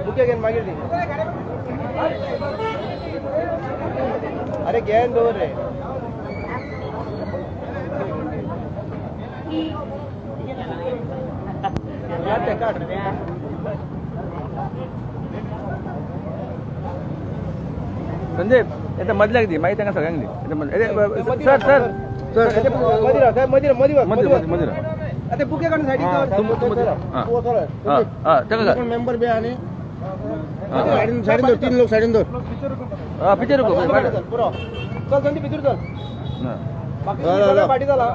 bouquet घेन मागीर दी अरे घेन दवर रे संदीप येता मदल्याक दी मागीर तांकां सगळ्यांक दी सर सर सर मदीर मदीर मदीर मदीर आता बुके काढून साइडीक ताका मेंबर बी आनी साइडीन दो 3 लोक साइडीन दो पिक्चर पुरो चल संदीप भितर चल पाटी झाला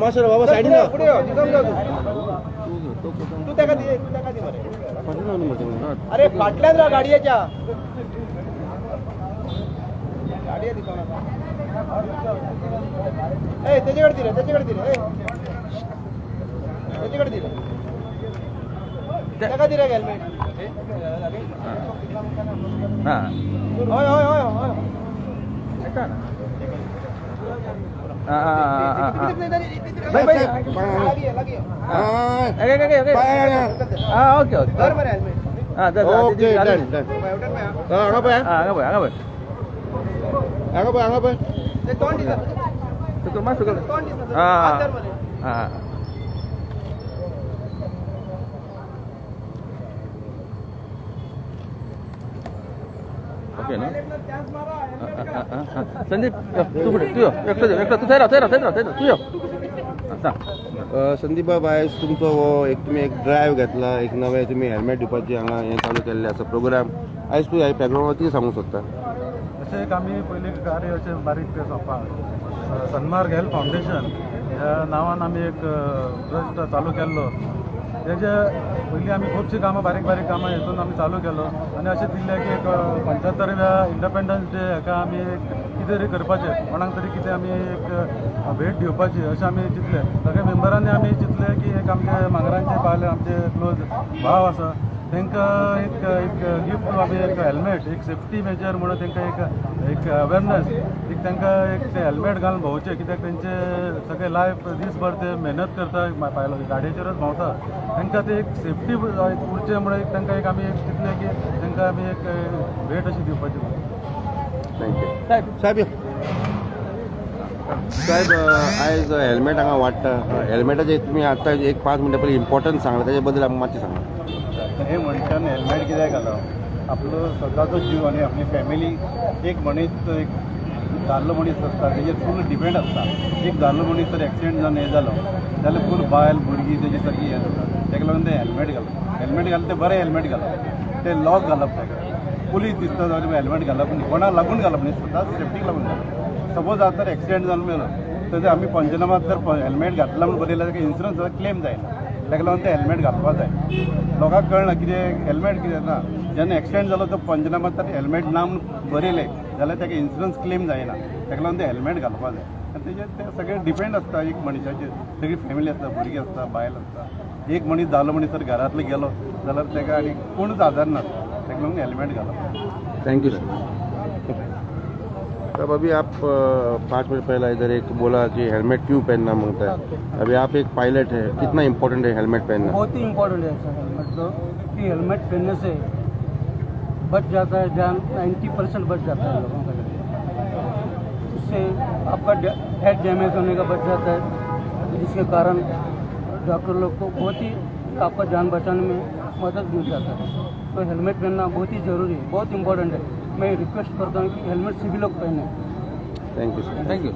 मास्टर बाबा साइडीन पुढे तिथून जा तू ताका दे मरे अरे फाटल्यान रा गाडयेच्या गाडये दिसना ए त्याच्याकडे दिले ए त्याच्याकडे दिले त्याका दिले हेल्मेट हां होय होय होय होय ऐका ना ओके ओके कर मरे हेल्मेट हां ओके डन आगा पे ते तोंड दिसत तो मास्टर तोंड दिसत हां मरे हां ओके ना संदीप तू पुढे तू एकटा तू थंय तू यो संदीप बाबा आयज तुमचो हो तुम्ही एक ड्रायव्ह घेतला एक नवे तुम्ही हेल्मेट दिवपाची हांगा हें चालू केल्लें आसा प्रोग्राम आयज तूं ह्या बॅकग्राउंडार कितें सांगूंक सोदता अशें एक आमी पयलीं कार्य अशें बारीक तें सोंपा सन्मार्ग हेल्थ फावंडेशन ह्या नांवान आमी एक ट्रस्ट चालू केल्लो तेजे पयलीं आमी खुबशीं कामां बारीक कामां हितून आमी चालू केलो आनी अशें दिल्लें की एक 75व्या इंडिपेंडन्स डे हेका आमी एक कितें तरी करपाचें कोणाक तरी कितें आमी एक भेट दिवपाची अशें आमी चिंतलें सगळ्या मेंबरांनी आमी चिंतलें की एक आमचे मांगरांचे पाले आमचे क्लोज भाव आसा तांकां एक गिफ्ट आमी एक हेल्मेट एक सेफ्टी मेजर म्हणून तांकां एक अवेरनेस एक तांकां एक ते हेल्मेट घालून भोंवचें कित्याक तेंचे सगळे लायफ दिसभर ते मेहनत करता गाडयेचेरच भोंवता तांकां ते एक सेफ्टी उरचें म्हणून एक तांकां एक आमी चिंतलें की तांकां आमी एक भेट अशी दिवपाची थँक्यू साहेब साहेब आयज हेल्मेट हांगा वाडटा हेल्मेटाचे तुमी आतां एक 5 मिनटां पयलीं इम्पॉर्टन्स सांगला ताचे बद्दल आमकां मातशें सांगा हे मनशान हेल्मेट कित्याक घालप आपलो स्वताचो जीव आनी आपली फॅमिली एक मनीस एक दादलो मनीस आसता तेजेर फूल डिपेंड आसता एक दादलो मनीस जर एक्सिडेंट जावन हें जालो जाल्यार फूल बायल भुरगीं तेजे सारकी हें जाता ताका लागून तें हेल्मेट घालप तें बरें हेल्मेट घालप तें लॉक घालप ताका पुलीस दिसता जाल्यार हेल्मेट घालप न्ही कोणाक लागून घालप न्ही स्वता सेफ्टीक लागून घालप सपोज आतां तर एक्सिडेंट जावन मेलो तर आमी पंचनामात जर हेल्मेट घातला म्हणून बरयल्यार ताका इन्शुरन्स क्लेम जायना ताका लागून तें हेल्मेट घालपा जाय लोकांक कळना कितें हेल्मेट कितें ना जेन्ना एक्सिडेंट जालो तो पंचनामात तर हेल्मेट ना म्हणून बरयलें जाल्यार ताका इन्शुरन्स क्लेम जायना ताका लागून तें हेल्मेट घालपा जाय आनी तेजेर तें सगळें डिपेंड आसता एक मनशाचेर सगळी फॅमिली आसता भुरगीं आसता बायल आसता एक मनीस धालो मनीस जर घरांतलो गेलो जाल्यार ताका आनी कोणूच आदारना ताका लागून हेल्मेट घालप थैंक यू सर तब अभी आप 5 मिनट पहले इधर एक बोला कि हेलमेट क्यों पहनना मांगता है अभी आप एक पायलट है कितना इम्पोर्टेंट है हेलमेट पहनना बहुत ही इम्पोर्टेंट है सर हेलमेट तो कि हेलमेट पहनने से बच जाता है जान 90% बच जाता है लोगों का उससे आपका हेड डैमेज होने का बच जाता है जिसके कारण डॉक्टर लोग को बहुत ही आपका जान बचाने में मदद मिल जाता है तो हेलमेट पहनना बहुत ही ज़रूरी है बहुत इम्पोर्टेंट है मैं रिक्वेस्ट करता हूँ कि हेलमेट सभी लोग पहने थैंक यू सर थँक्यू